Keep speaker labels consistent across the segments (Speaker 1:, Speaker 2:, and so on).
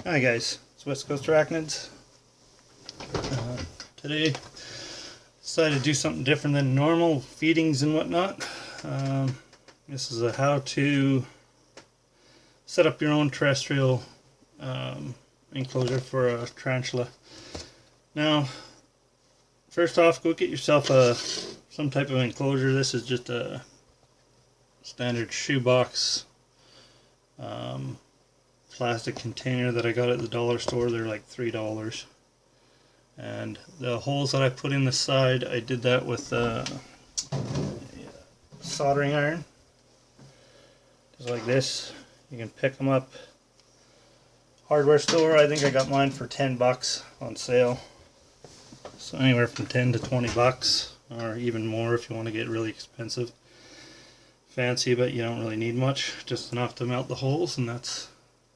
Speaker 1: Hi guys, it's West Coast Arachnids. Today decided to do something different than normal feedings and whatnot. This is a how to set up your own terrestrial enclosure for a tarantula. Now, first off, go get yourself some type of enclosure. This is just a standard shoebox plastic container that I got at the dollar store. They're like $3. And the holes that I put in the side, I did that with soldering iron, just like this. You can pick them up hardware store. I think I got mine for 10 bucks on sale, so anywhere from 10 to 20 bucks, or even more if you want to get really expensive, fancy, but you don't really need much, just enough to melt the holes, and that's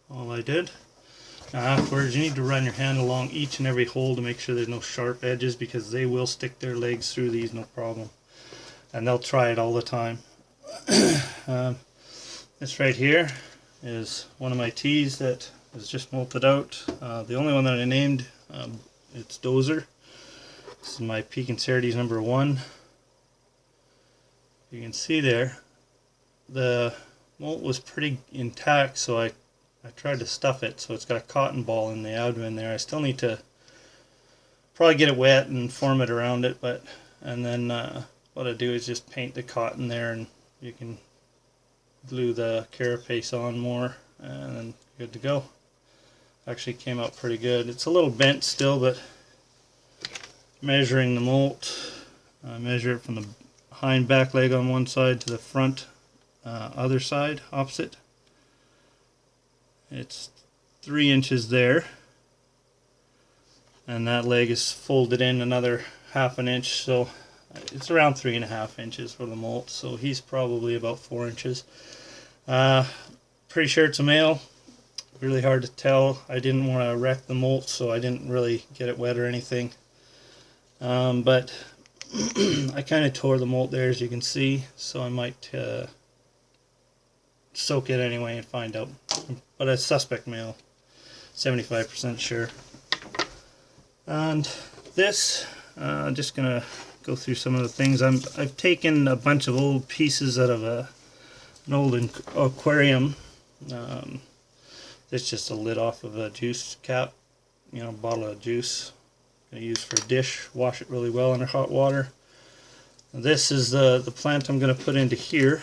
Speaker 1: all I did. Now afterwards, you need to run your hand along each and every hole to make sure there's no sharp edges, because they will stick their legs through these no problem, and they'll try it all the time. This right here is one of my teas that is just molted out. The only one that I named, it's Dozer. This is my Peak and Certes number 1. You can see there, the molt was pretty intact, so I tried to stuff it, so it's got a cotton ball in the abdomen there. I still need to probably get it wet and form it around it, and then what I do is just paint the cotton there, and you can glue the carapace on more, and then good to go. Actually came out pretty good. It's a little bent still, but measuring the molt, measure it from the hind back leg on one side to the front other side opposite. It's 3 inches there, and that leg is folded in another ½ an inch, so it's around 3.5 inches for the molt, so he's probably about 4 inches. Pretty sure it's a male. Really hard to tell. I didn't want to wreck the molt, so I didn't really get it wet or anything, but I kind of tore the molt there, as you can see, so I might soak it anyway and find out. But a suspect male, 75% sure. And this, I'm just gonna go through some of the things. I've taken a bunch of old pieces out of an old aquarium. It's just a lid off of a juice cap, bottle of juice. I'm gonna use for a dish. Wash it really well under hot water. This is the plant I'm gonna put into here.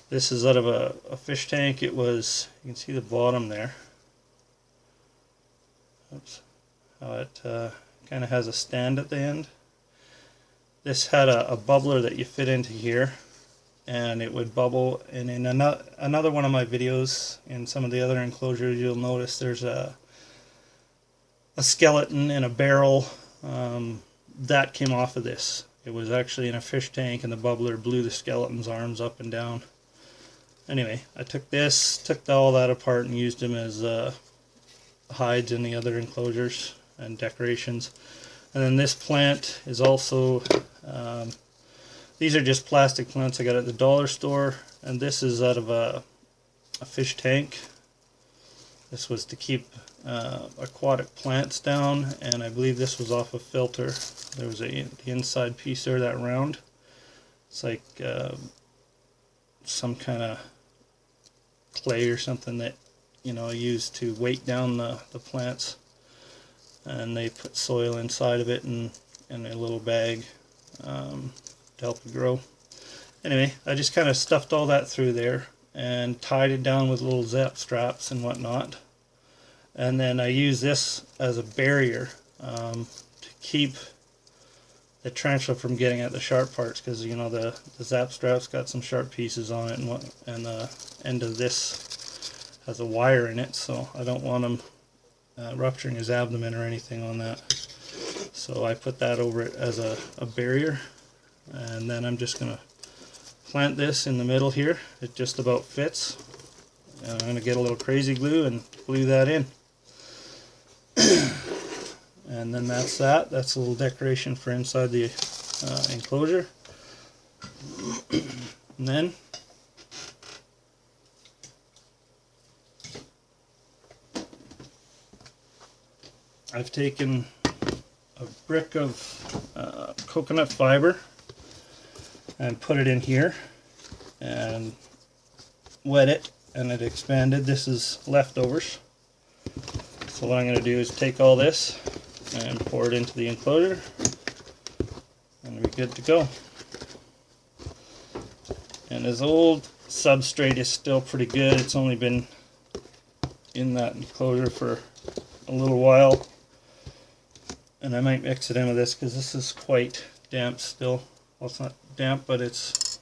Speaker 1: This is out of a fish tank. It was, you can see the bottom there. Oops. How it kind of has a stand at the end. This had a bubbler that you fit into here, and it would bubble. And in another one of my videos, in some of the other enclosures, you'll notice there's a skeleton in a barrel that came off of this. It was actually in a fish tank, and the bubbler blew the skeleton's arms up and down. Anyway, I took all that apart and used them as hides in the other enclosures and decorations. And then this plant is also, these are just plastic plants I got at the dollar store, and this is out of a fish tank. This was to keep aquatic plants down, and I believe this was off a filter. There was the inside piece there, that round. It's like some kind of clay or something that used to weight down the plants, and they put soil inside of it in a little bag to help it grow. Anyway, I just kind of stuffed all that through there and tied it down with little zap straps and whatnot, and then I use this as a barrier to keep the tarantula from getting at the sharp parts, because the zap strap's got some sharp pieces on it, and the end of this has a wire in it, so I don't want him rupturing his abdomen or anything on that. So I put that over it as a barrier, and then I'm just going to plant this in the middle here. It just about fits, and I'm going to get a little crazy glue and glue that in. And then that's a little decoration for inside the enclosure. And then I've taken a brick of coconut fiber and put it in here and wet it, and it expanded. This is leftovers. So what I'm going to do is take all this and pour it into the enclosure and we're good to go. And this old substrate is still pretty good. It's only been in that enclosure for a little while, and I might mix it in with this because this is quite damp still. Well, it's not damp, but it's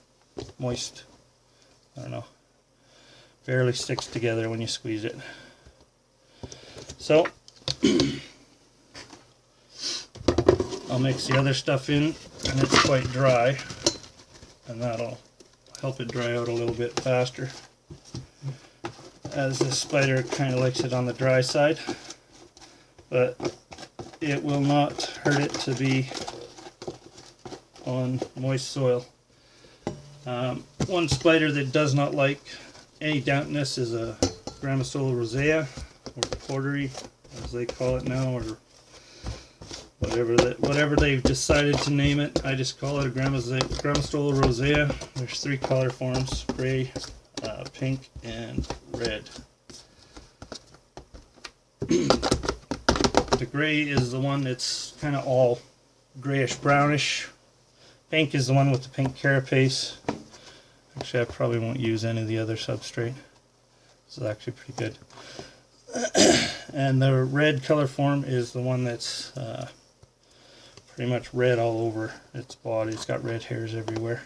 Speaker 1: moist. I don't know. Barely sticks together when you squeeze it. So I'll mix the other stuff in, and it's quite dry, and that'll help it dry out a little bit faster, as this spider kind of likes it on the dry side, but it will not hurt it to be on moist soil. One spider that does not like any dampness is a Grammostola rosea, or portery as they call it now, or whatever they've decided to name it. I just call it a Grammostola rosea. There's 3 color forms: gray, pink, and red. The gray is the one that's kind of all grayish brownish. Pink is the one with the pink carapace. Actually, I probably won't use any of the other substrate. This is actually pretty good. And the red color form is the one that's pretty much red all over its body. It's got red hairs everywhere.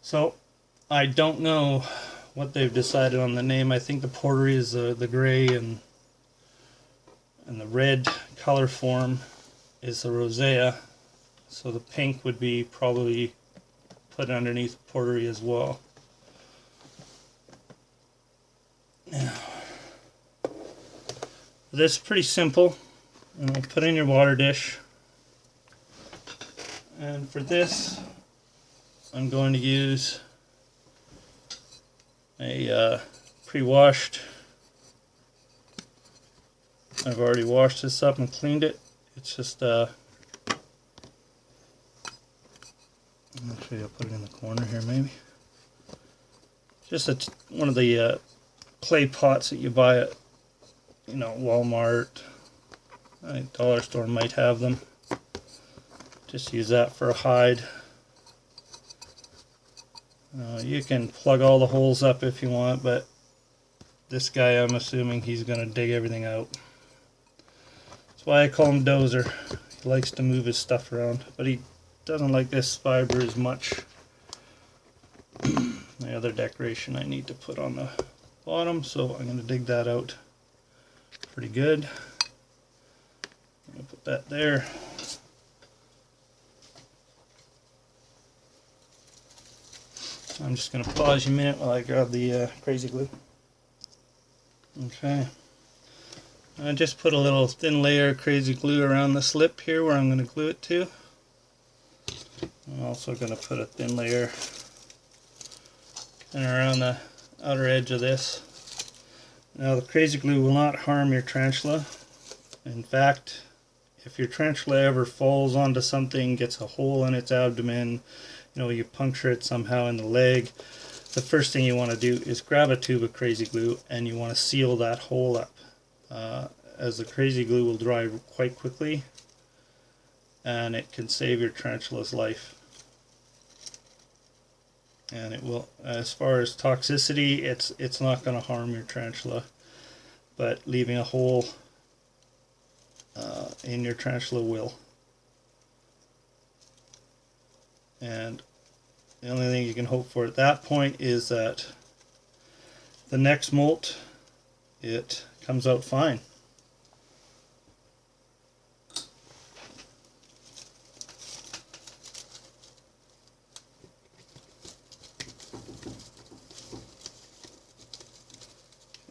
Speaker 1: So I don't know what they've decided on the name. I think the portery is the gray, and the red color form is the rosea. So the pink would be probably put underneath portery as well. Now, this is pretty simple. And we'll put in your water dish. And for this, I'm going to use a pre-washed. I've already washed this up and cleaned it. It's just actually I'll put it in the corner here maybe. Just one of the clay pots that you buy at, you know, Walmart. I think dollar store might have them. Just use that for a hide. You can plug all the holes up if you want, but this guy, I'm assuming he's going to dig everything out. That's why I call him Dozer. He likes to move his stuff around, but he doesn't like this fiber as much. The other decoration I need to put on the bottom, so I'm going to dig that out pretty good. I'm going to put that there. I'm just going to pause you a minute while I grab the crazy glue. Okay. I just put a little thin layer of crazy glue around the slip here where I'm going to glue it to. I'm also going to put a thin layer in around the outer edge of this. Now the crazy glue will not harm your tarantula. In fact, if your tarantula ever falls onto something, gets a hole in its abdomen, you know, you puncture it somehow in the leg, the first thing you want to do is grab a tube of crazy glue and you want to seal that hole up. As the crazy glue will dry quite quickly, and it can save your tarantula's life. And it will, as far as toxicity, it's not going to harm your tarantula, but leaving a hole in your tarantula will. And the only thing you can hope for at that point is that the next molt, it comes out fine.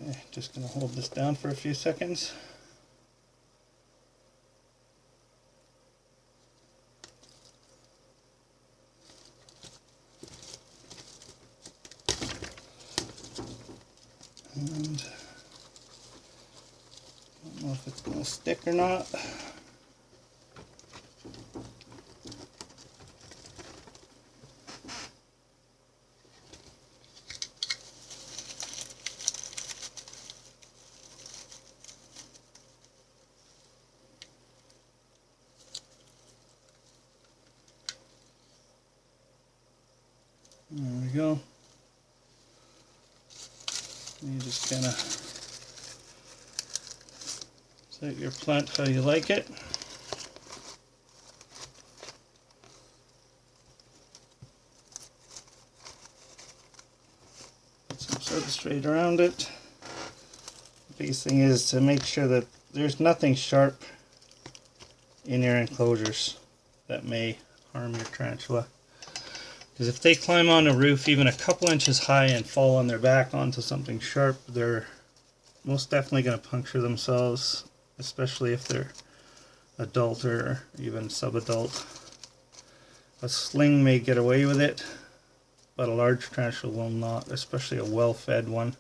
Speaker 1: Okay, just going to hold this down for a few seconds. And I don't know if it's going to stick or not. There we go. You just kind of set your plant how you like it. Put some substrate around it. The biggest thing is to make sure that there's nothing sharp in your enclosures that may harm your tarantula. Because if they climb on a roof even a couple inches high and fall on their back onto something sharp, they're most definitely going to puncture themselves, especially if they're adult or even subadult. A sling may get away with it, but a large tarantula will not, especially a well-fed one.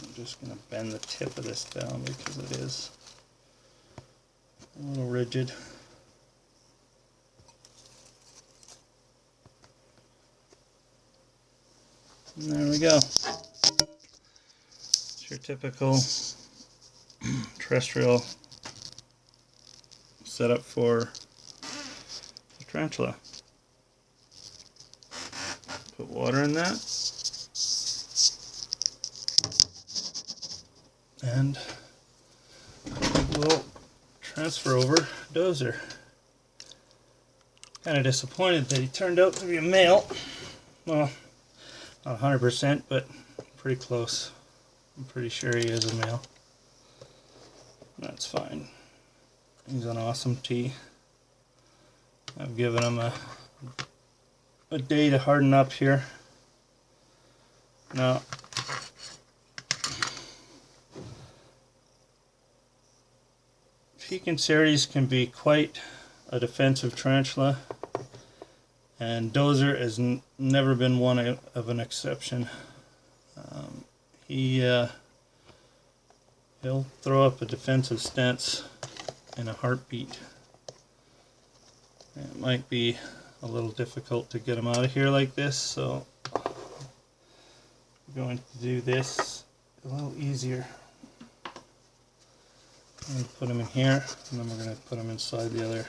Speaker 1: I'm just going to bend the tip of this down because it is a little rigid. And there we go. It's your typical terrestrial setup for the tarantula. Put water in that. And a little transfer over dozer. Kind of disappointed that he turned out to be a male. Well, not 100%, but pretty close. I'm pretty sure he is a male. That's fine. He's an awesome tea. I've given him a day to harden up here. Now, Enclosure can be quite a defensive tarantula, and Dozer has never been one of an exception. He'll throw up a defensive stance in a heartbeat. It might be a little difficult to get him out of here like this, so I'm going to do this a little easier. I'm going to put him in here, and then we're going to put him inside the other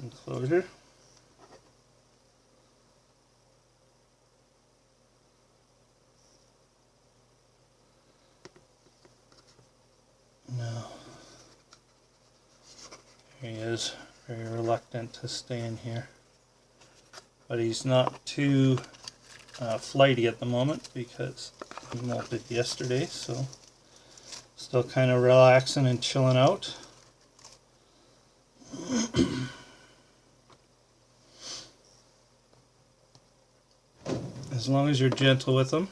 Speaker 1: enclosure. Now, he is very reluctant to stay in here, but he's not too flighty at the moment because he molted yesterday, so still kind of relaxing and chilling out. As long as you're gentle with them,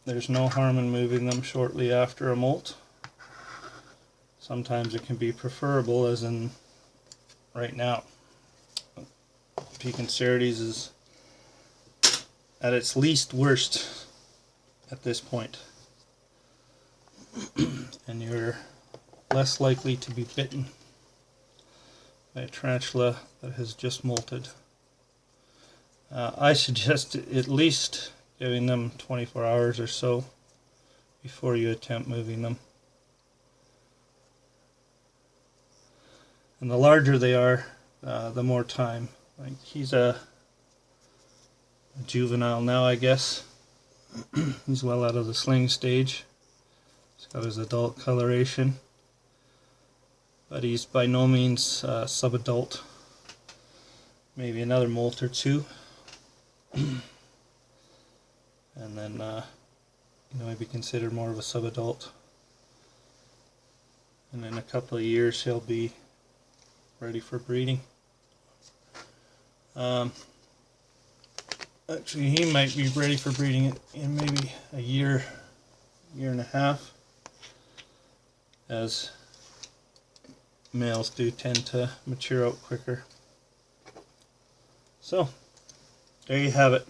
Speaker 1: there's no harm in moving them shortly after a molt. Sometimes it can be preferable, as in right now. Enclosure is at its least worst at this point. And you're less likely to be bitten by a tarantula that has just molted. I suggest at least giving them 24 hours or so before you attempt moving them. And the larger they are, the more time. Like, he's a juvenile now, I guess. He's well out of the sling stage. He's got his adult coloration, but he's by no means subadult. Maybe another molt or two, and then he might be considered more of a subadult. And in a couple of years, he'll be ready for breeding. Actually, he might be ready for breeding in maybe a year year and a half, as males do tend to mature out quicker. So there you have it.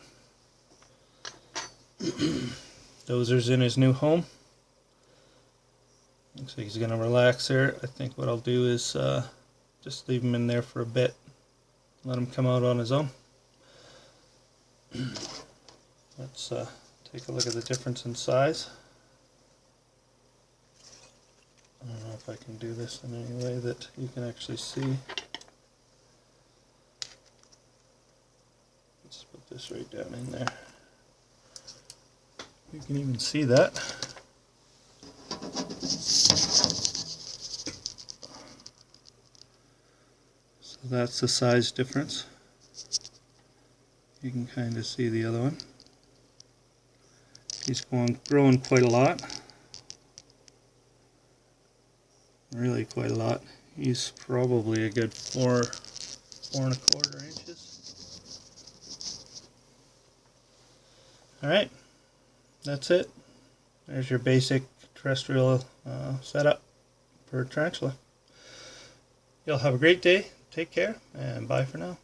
Speaker 1: Dozer's in his new home. Looks like he's going to relax there. I think what I'll do is just leave him in there for a bit. Let him come out on his own. Let's take a look at the difference in size. I don't know if I can do this in any way that you can actually see. Let's put this right down in there. You can even see that. So that's the size difference. You can kind of see the other one. He's growing quite a lot. Really quite a lot. He's probably a good 4.25 inches. Alright, that's it. There's your basic terrestrial setup for tarantula. You'll have a great day. Take care, and bye for now.